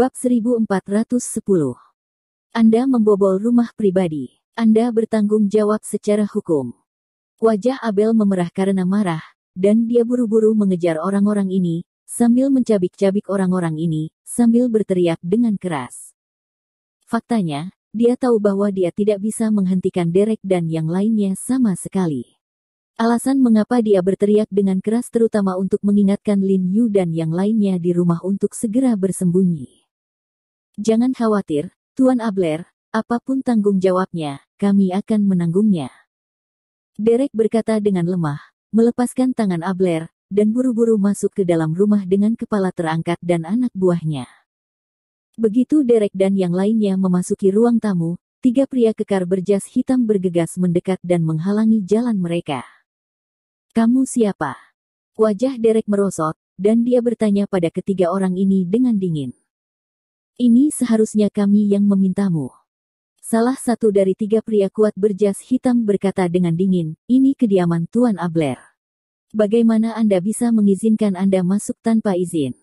Bab 1410. Anda membobol rumah pribadi. Anda bertanggung jawab secara hukum. Wajah Abel memerah karena marah, dan dia buru-buru mengejar orang-orang ini, sambil mencabik-cabik orang-orang ini, sambil berteriak dengan keras. Faktanya, dia tahu bahwa dia tidak bisa menghentikan Derek dan yang lainnya sama sekali. Alasan mengapa dia berteriak dengan keras terutama untuk mengingatkan Lin Yu dan yang lainnya di rumah untuk segera bersembunyi. Jangan khawatir, Tuan Abler, apapun tanggung jawabnya, kami akan menanggungnya. Derek berkata dengan lemah, melepaskan tangan Abler, dan buru-buru masuk ke dalam rumah dengan kepala terangkat dan anak buahnya. Begitu Derek dan yang lainnya memasuki ruang tamu, 3 pria kekar berjas hitam bergegas mendekat dan menghalangi jalan mereka. Kamu siapa? Wajah Derek merosot, dan dia bertanya pada ketiga orang ini dengan dingin. Ini seharusnya kami yang memintamu. Salah satu dari 3 pria kuat berjas hitam berkata dengan dingin, ini kediaman Tuan Abler. Bagaimana Anda bisa mengizinkan Anda masuk tanpa izin?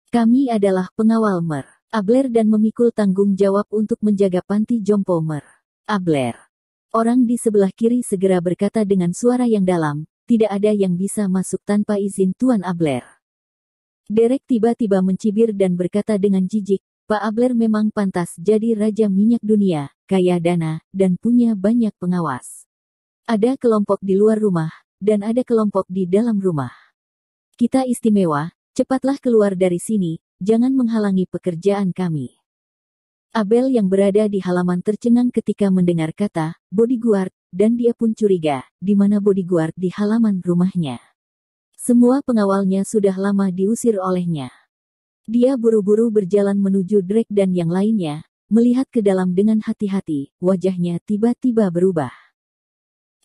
Kami adalah pengawal Mer. Abler dan memikul tanggung jawab untuk menjaga panti jompo Mer. Abler. Orang di sebelah kiri segera berkata dengan suara yang dalam, tidak ada yang bisa masuk tanpa izin Tuan Abler. Derek tiba-tiba mencibir dan berkata dengan jijik, Pak Abler memang pantas jadi raja minyak dunia, kaya dana, dan punya banyak pengawas. Ada kelompok di luar rumah, dan ada kelompok di dalam rumah. Kita istimewa, cepatlah keluar dari sini, jangan menghalangi pekerjaan kami. Abel yang berada di halaman tercengang ketika mendengar kata bodyguard, dan dia pun curiga, di mana bodyguard di halaman rumahnya. Semua pengawalnya sudah lama diusir olehnya. Dia buru-buru berjalan menuju Drake dan yang lainnya, melihat ke dalam dengan hati-hati, wajahnya tiba-tiba berubah.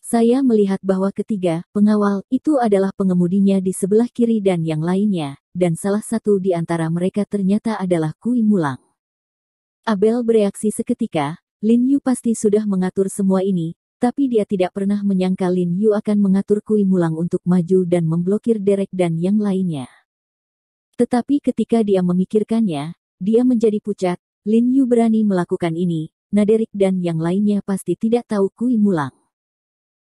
Saya melihat bahwa ketiga pengawal itu adalah pengemudinya di sebelah kiri dan yang lainnya, dan salah satu di antara mereka ternyata adalah Kui Mulang. Abel bereaksi seketika, Lin Yu pasti sudah mengatur semua ini, tapi dia tidak pernah menyangka Lin Yu akan mengatur Kui Mulang untuk maju dan memblokir Derek dan yang lainnya. Tetapi ketika dia memikirkannya, dia menjadi pucat, Lin Yu berani melakukan ini, nah Derek dan yang lainnya pasti tidak tahu Kui Mulang.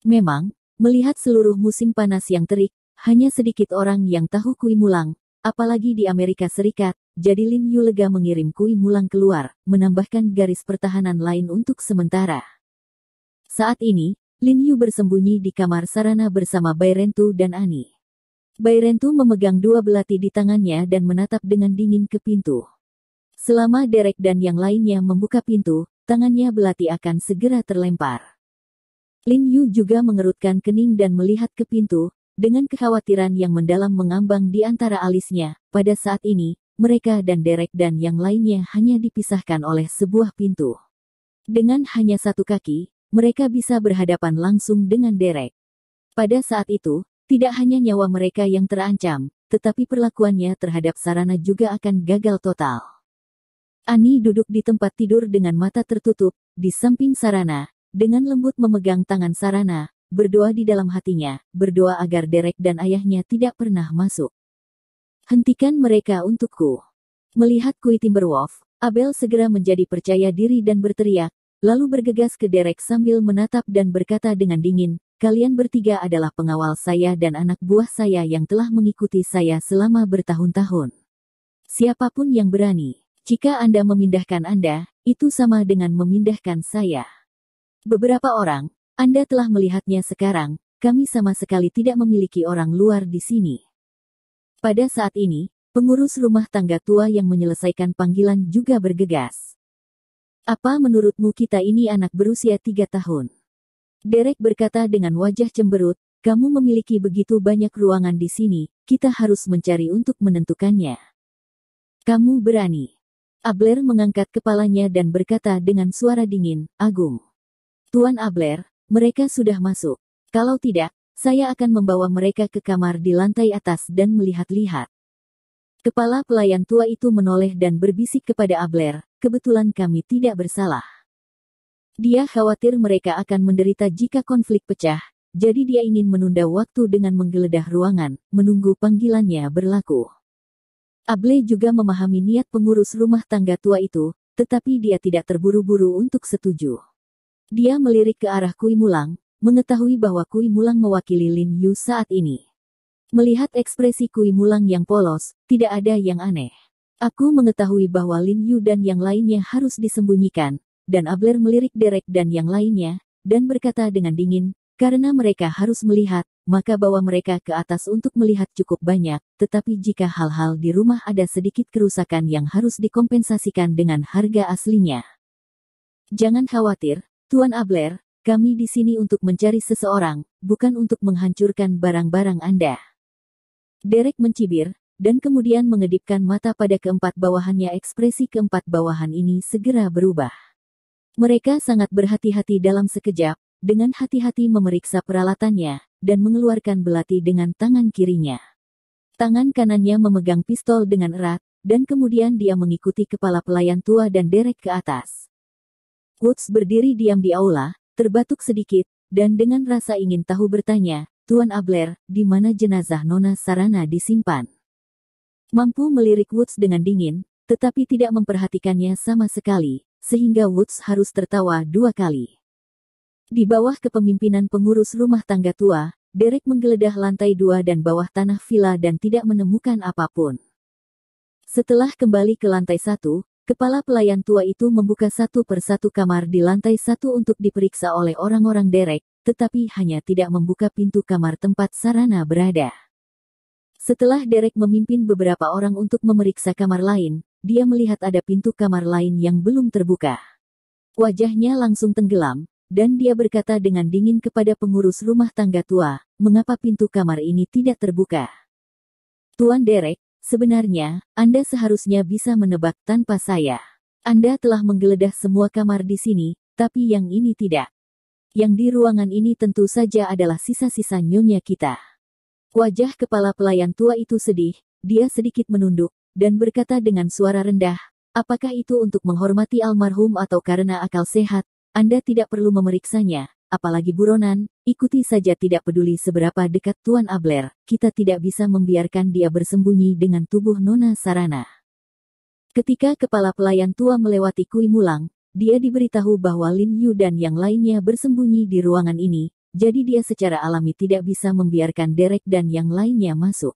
Memang, melihat seluruh musim panas yang terik, hanya sedikit orang yang tahu Kui Mulang, apalagi di Amerika Serikat, jadi Lin Yu lega mengirim Kui Mulang keluar, menambahkan garis pertahanan lain untuk sementara. Saat ini, Lin Yu bersembunyi di kamar sarana bersama Bai Rentu dan Ani. Bai Rentu memegang 2 belati di tangannya dan menatap dengan dingin ke pintu. Selama Derek dan yang lainnya membuka pintu, tangannya belati akan segera terlempar. Lin Yu juga mengerutkan kening dan melihat ke pintu, dengan kekhawatiran yang mendalam mengambang di antara alisnya. Pada saat ini, mereka dan Derek dan yang lainnya hanya dipisahkan oleh sebuah pintu. Dengan hanya 1 kaki, mereka bisa berhadapan langsung dengan Derek. Pada saat itu, tidak hanya nyawa mereka yang terancam, tetapi perlakuannya terhadap sarana juga akan gagal total. Ani duduk di tempat tidur dengan mata tertutup, di samping sarana, dengan lembut memegang tangan sarana, berdoa di dalam hatinya, berdoa agar Derek dan ayahnya tidak pernah masuk. Hentikan mereka untukku. Melihat Kui Timberwolf, Abel segera menjadi percaya diri dan berteriak, lalu bergegas ke Derek sambil menatap dan berkata dengan dingin, kalian bertiga adalah pengawal saya dan anak buah saya yang telah mengikuti saya selama bertahun-tahun. Siapapun yang berani, jika Anda memindahkan Anda, itu sama dengan memindahkan saya. Beberapa orang, Anda telah melihatnya sekarang, kami sama sekali tidak memiliki orang luar di sini. Pada saat ini, pengurus rumah tangga tua yang menyelesaikan panggilan juga bergegas. Apa menurutmu kita ini anak berusia 3 tahun? Derek berkata dengan wajah cemberut, kamu memiliki begitu banyak ruangan di sini, kita harus mencari untuk menentukannya. Kamu berani. Abler mengangkat kepalanya dan berkata dengan suara dingin, Agung. Tuan Abler, mereka sudah masuk. Kalau tidak, saya akan membawa mereka ke kamar di lantai atas dan melihat-lihat. Kepala pelayan tua itu menoleh dan berbisik kepada Abler, kebetulan kami tidak bersalah. Dia khawatir mereka akan menderita jika konflik pecah, jadi dia ingin menunda waktu dengan menggeledah ruangan, menunggu panggilannya berlaku. Able juga memahami niat pengurus rumah tangga tua itu, tetapi dia tidak terburu-buru untuk setuju. Dia melirik ke arah Kui Mulang, mengetahui bahwa Kui Mulang mewakili Lin Yu saat ini. Melihat ekspresi Kui Mulang yang polos, tidak ada yang aneh. Aku mengetahui bahwa Lin Yu dan yang lainnya harus disembunyikan, dan Abler melirik Derek dan yang lainnya, dan berkata dengan dingin, karena mereka harus melihat, maka bawa mereka ke atas untuk melihat cukup banyak, tetapi jika hal-hal di rumah ada sedikit kerusakan yang harus dikompensasikan dengan harga aslinya. Jangan khawatir, Tuan Abler, kami di sini untuk mencari seseorang, bukan untuk menghancurkan barang-barang Anda. Derek mencibir, dan kemudian mengedipkan mata pada keempat bawahannya. Ekspresi keempat bawahan ini segera berubah. Mereka sangat berhati-hati dalam sekejap, dengan hati-hati memeriksa peralatannya, dan mengeluarkan belati dengan tangan kirinya. Tangan kanannya memegang pistol dengan erat, dan kemudian dia mengikuti kepala pelayan tua dan Derek ke atas. Woods berdiri diam di aula, terbatuk sedikit, dan dengan rasa ingin tahu bertanya, Tuan Abler, di mana jenazah Nona Sarana disimpan? Mampu melirik Woods dengan dingin, tetapi tidak memperhatikannya sama sekali, sehingga Woods harus tertawa 2 kali. Di bawah kepemimpinan pengurus rumah tangga tua, Derek menggeledah lantai 2 dan bawah tanah villa dan tidak menemukan apapun. Setelah kembali ke lantai 1, kepala pelayan tua itu membuka satu persatu kamar di lantai 1 untuk diperiksa oleh orang-orang Derek, tetapi hanya tidak membuka pintu kamar tempat Sarana berada. Setelah Derek memimpin beberapa orang untuk memeriksa kamar lain, dia melihat ada pintu kamar lain yang belum terbuka. Wajahnya langsung tenggelam, dan dia berkata dengan dingin kepada pengurus rumah tangga tua, mengapa pintu kamar ini tidak terbuka? Tuan Derek, sebenarnya, Anda seharusnya bisa menebak tanpa saya. Anda telah menggeledah semua kamar di sini, tapi yang ini tidak. Yang di ruangan ini tentu saja adalah sisa-sisa nyonya kita. Wajah kepala pelayan tua itu sedih, dia sedikit menunduk, dan berkata dengan suara rendah, apakah itu untuk menghormati almarhum atau karena akal sehat? Anda tidak perlu memeriksanya, apalagi buronan, ikuti saja. Tidak peduli seberapa dekat Tuan Abler, kita tidak bisa membiarkan dia bersembunyi dengan tubuh Nona Sarana. Ketika kepala pelayan tua melewati Kui Mulang, dia diberitahu bahwa Lin Yu dan yang lainnya bersembunyi di ruangan ini, jadi dia secara alami tidak bisa membiarkan Derek dan yang lainnya masuk.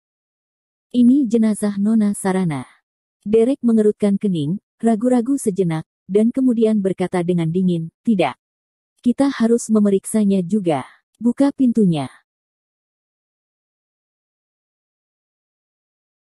Ini jenazah Nona Sarana. Derek mengerutkan kening, ragu-ragu sejenak, dan kemudian berkata dengan dingin, tidak. Kita harus memeriksanya juga. Buka pintunya.